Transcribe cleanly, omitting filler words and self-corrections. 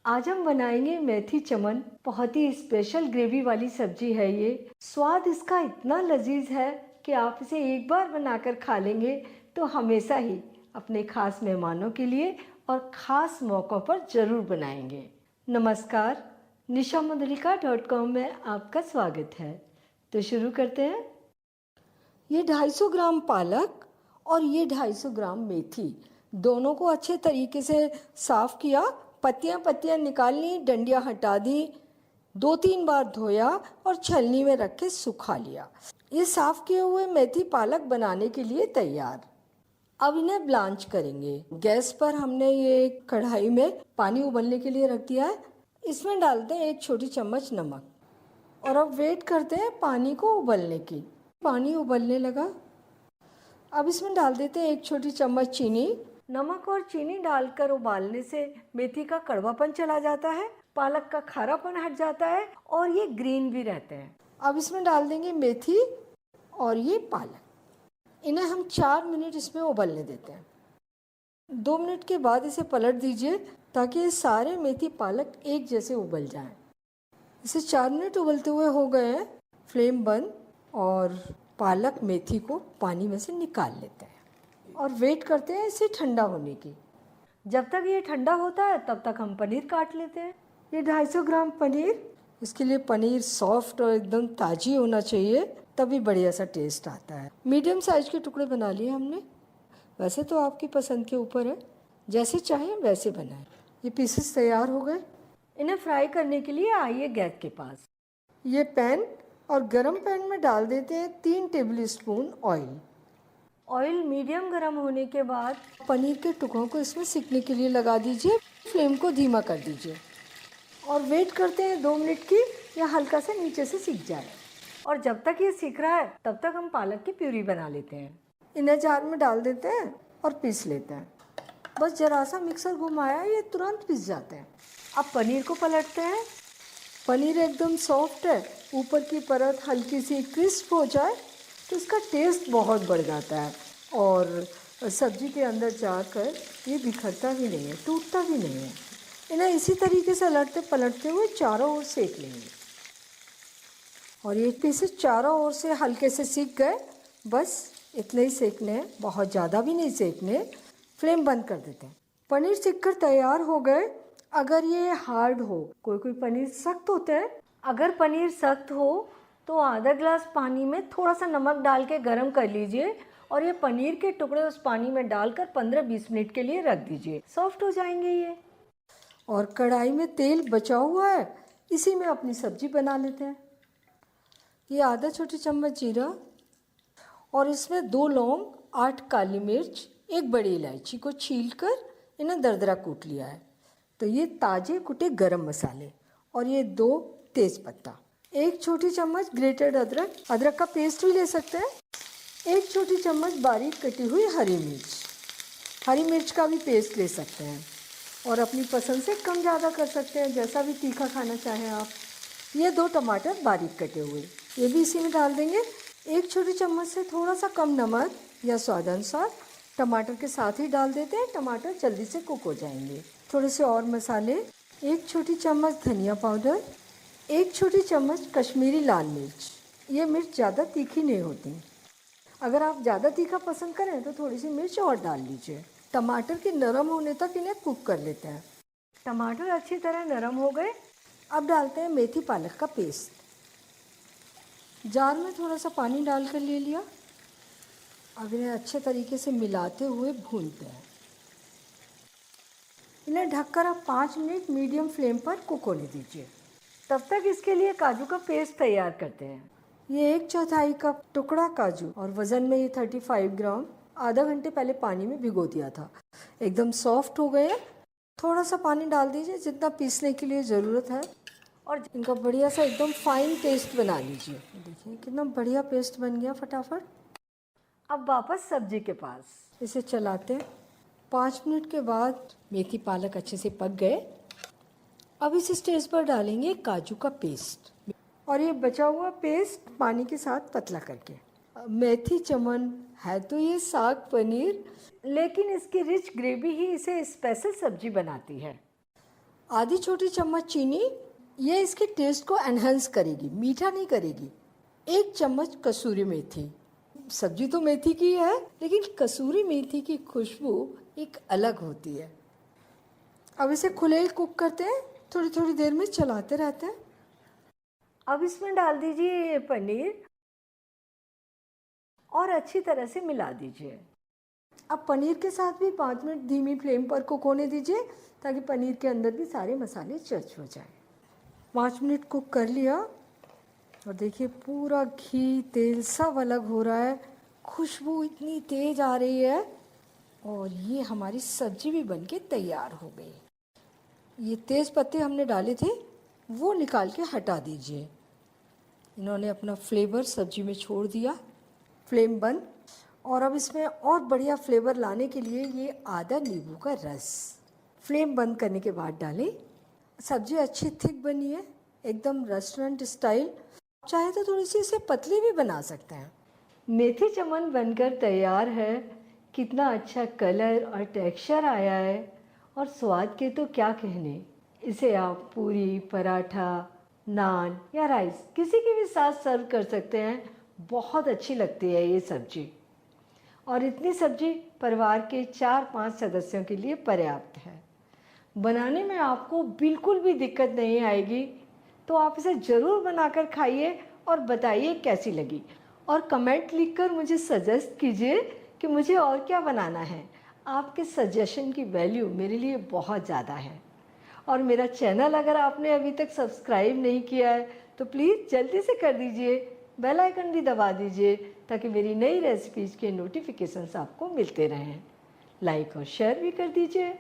आज हम बनाएंगे मेथी चमन। बहुत ही स्पेशल ग्रेवी वाली सब्जी है ये। स्वाद इसका इतना लजीज है कि आप इसे एक बार बनाकर खा लेंगे तो हमेशा ही अपने खास मेहमानों के लिए और ख़ास मौक़ों पर ज़रूर बनाएंगे। नमस्कार, nishamudalika.com में आपका स्वागत है। तो शुरू करते हैं। ये 250 ग्राम पालक और ये 250 ग्राम मेथी, दोनों को अच्छे तरीके से साफ़ किया, पत्तियां निकाल ली, डंडियां हटा दी, 2-3 बार धोया और छलनी में रख के सुखा लिया। ये साफ़ किए हुए मेथी पालक बनाने के लिए तैयार। अब इन्हें ब्लांच करेंगे। गैस पर हमने ये कढ़ाई में पानी उबलने के लिए रख दिया है। इसमें डालते हैं 1 छोटी चम्मच नमक और अब वेट करते हैं पानी को उबलने की। पानी उबलने लगा। अब इसमें डाल देते हैं 1 छोटी चम्मच चीनी। नमक और चीनी डालकर उबालने से मेथी का कड़वापन चला जाता है, पालक का खारापन हट जाता है और ये ग्रीन भी रहते हैं। अब इसमें डाल देंगे मेथी और ये पालक। इन्हें हम 4 मिनट इसमें उबलने देते हैं। 2 मिनट के बाद इसे पलट दीजिए ताकि ये सारे मेथी पालक एक जैसे उबल जाएं। इसे 4 मिनट उबलते हुए हो गए हैं। फ्लेम बंद और पालक मेथी को पानी में से निकाल लेते हैं और वेट करते हैं इसे ठंडा होने की। जब तक ये ठंडा होता है तब तक हम पनीर काट लेते हैं। ये 250 ग्राम पनीर। इसके लिए पनीर सॉफ्ट और एकदम ताज़ी होना चाहिए, तभी बढ़िया सा टेस्ट आता है। मीडियम साइज़ के टुकड़े बना लिए हमने। वैसे तो आपकी पसंद के ऊपर है, जैसे चाहें वैसे बनाएं। ये पीसेस तैयार हो गए। इन्हें फ्राई करने के लिए आइए गैस के पास। ये पैन और गरम पैन में डाल देते हैं 3 table spoon oil. Oil medium गरम होने के बाद पनीर के टुकड़ों को इसमें सिकने के लिए लगा दीजिए। फ्लेम को धीमा कर दीजिए और वेट करते हैं 2 मिनट की, या हल्का सा नीचे से सिक जाए। और जब तक ये सिक रहा है तब तक हम पालक की प्यूरी बना लेते हैं। इन्हें जार में डाल देते हैं और पीस लेते हैं। बस जरा सा मिक्सर घुमाया, ये तुरंत पिस जाते हैं। अब पनीर को पलटते हैं। पनीर एकदम सॉफ्ट है, ऊपर की परत हल्की सी क्रिस्प हो जाए तो इसका टेस्ट बहुत बढ़ जाता है और सब्जी के अंदर जाकर ये बिखरता भी नहीं है, टूटता भी नहीं है। इन्हें इसी तरीके से लड़ते पलटते हुए चारों ओर सेक लेंगे। और ये पीसेस चारों ओर से हल्के से सीख गए। बस इतने ही सेकने हैं, बहुत ज़्यादा भी नहीं सेकने। फ्लेम बंद कर देते हैं। पनीर सीख कर तैयार हो गए। अगर ये हार्ड हो, कोई पनीर सख्त होते हैं, अगर पनीर सख्त हो तो आधा ग्लास पानी में थोड़ा सा नमक डाल के गर्म कर लीजिए और ये पनीर के टुकड़े उस पानी में डालकर 15-20 मिनट के लिए रख दीजिए। सॉफ्ट हो जाएंगे ये। और कढ़ाई में तेल बचा हुआ है, इसी में अपनी सब्जी बना लेते हैं। ये आधा छोटी चम्मच जीरा और इसमें 2 लौंग, 8 काली मिर्च, 1 बड़ी इलायची को छीलकर इन्हें दरदरा कूट लिया है। तो ये ताज़े कुटे गरम मसाले और ये 2 तेज़पत्ता, 1 छोटी चम्मच ग्रेटेड अदरक, अदरक का पेस्ट भी ले सकते हैं, 1 छोटी चम्मच बारीक कटी हुई हरी मिर्च का भी पेस्ट ले सकते हैं और अपनी पसंद से कम ज़्यादा कर सकते हैं, जैसा भी तीखा खाना चाहें आप। ये 2 टमाटर बारीक कटे हुए, ये भी इसी में डाल देंगे। 1 छोटी चम्मच से थोड़ा सा कम नमक या स्वाद अनुसार टमाटर के साथ ही डाल देते हैं, टमाटर जल्दी से कुक हो जाएंगे। थोड़े से और मसाले, 1 छोटी चम्मच धनिया पाउडर, 1 छोटी चम्मच कश्मीरी लाल मिर्च। ये मिर्च ज़्यादा तीखी नहीं होती, अगर आप ज़्यादा तीखा पसंद करें तो थोड़ी सी मिर्च और डाल लीजिए। टमाटर के नरम होने तक इन्हें कुक कर लेते हैं। टमाटर अच्छी तरह नरम हो गए। अब डालते हैं मेथी पालक का पेस्ट। जार में थोड़ा सा पानी डाल कर ले लिया। अब इन्हें अच्छे तरीके से मिलाते हुए भूनते हैं। इन्हें ढककर आप 5 मिनट मीडियम फ्लेम पर कुक होने दीजिए। तब तक इसके लिए काजू का पेस्ट तैयार करते हैं। ये 1/4 कप टुकड़ा काजू और वज़न में ये 35 ग्राम, आधा घंटे पहले पानी में भिगो दिया था। एकदम सॉफ्ट हो गए। थोड़ा सा पानी डाल दीजिए जितना पीसने के लिए ज़रूरत है और इनका बढ़िया सा एकदम फाइन पेस्ट बना लीजिए। देखिए कितना बढ़िया पेस्ट बन गया फटाफट। अब वापस सब्जी के पास इसे चलाते हैं। 5 मिनट के बाद मेथी पालक अच्छे से पक गए। अब इस स्टेज पर डालेंगे काजू का पेस्ट और ये बचा हुआ पेस्ट पानी के साथ पतला करके। मेथी चमन है तो ये साग पनीर, लेकिन इसकी रिच ग्रेवी ही इसे स्पेशल सब्जी बनाती है। आधी छोटी चम्मच चीनी, ये इसके टेस्ट को एनहेंस करेगी, मीठा नहीं करेगी। 1 चम्मच कसूरी मेथी, सब्जी तो मेथी की है लेकिन कसूरी मेथी की खुशबू एक अलग होती है। अब इसे खुले ही कुक करते हैं, थोड़ी थोड़ी देर में चलाते रहते हैं। अब इसमें डाल दीजिए पनीर और अच्छी तरह से मिला दीजिए। अब पनीर के साथ भी 5 मिनट धीमी फ्लेम पर कुक होने दीजिए ताकि पनीर के अंदर भी सारे मसाले चच हो जाए। 5 मिनट कुक कर लिया और देखिए पूरा घी तेल सब अलग हो रहा है, खुशबू इतनी तेज आ रही है और ये हमारी सब्जी भी बनके तैयार हो गई। ये तेज़ पत्ते हमने डाले थे वो निकाल के हटा दीजिए। इन्होंने अपना फ्लेवर सब्जी में छोड़ दिया। फ्लेम बंद। और अब इसमें और बढ़िया फ्लेवर लाने के लिए ये आधा नींबू का रस फ्लेम बंद करने के बाद डालें। सब्जी अच्छी थिक बनी है, एकदम रेस्टोरेंट स्टाइल। चाहे तो थोड़ी सी इसे पतली भी बना सकते हैं। मेथी चमन बनकर तैयार है। कितना अच्छा कलर और टेक्सचर आया है और स्वाद के तो क्या कहने। इसे आप पूरी, पराठा, नान या राइस किसी के भी साथ सर्व कर सकते हैं। बहुत अच्छी लगती है ये सब्जी और इतनी सब्जी परिवार के 4-5 सदस्यों के लिए पर्याप्त है। बनाने में आपको बिल्कुल भी दिक्कत नहीं आएगी, तो आप इसे ज़रूर बनाकर खाइए और बताइए कैसी लगी। और कमेंट लिखकर मुझे सजेस्ट कीजिए कि मुझे और क्या बनाना है। आपके सजेशन की वैल्यू मेरे लिए बहुत ज़्यादा है। और मेरा चैनल अगर आपने अभी तक सब्सक्राइब नहीं किया है तो प्लीज़ जल्दी से कर दीजिए, बेल आइकन भी दबा दीजिए ताकि मेरी नई रेसिपीज़ के नोटिफिकेशंस आपको मिलते रहें। लाइक और शेयर भी कर दीजिए।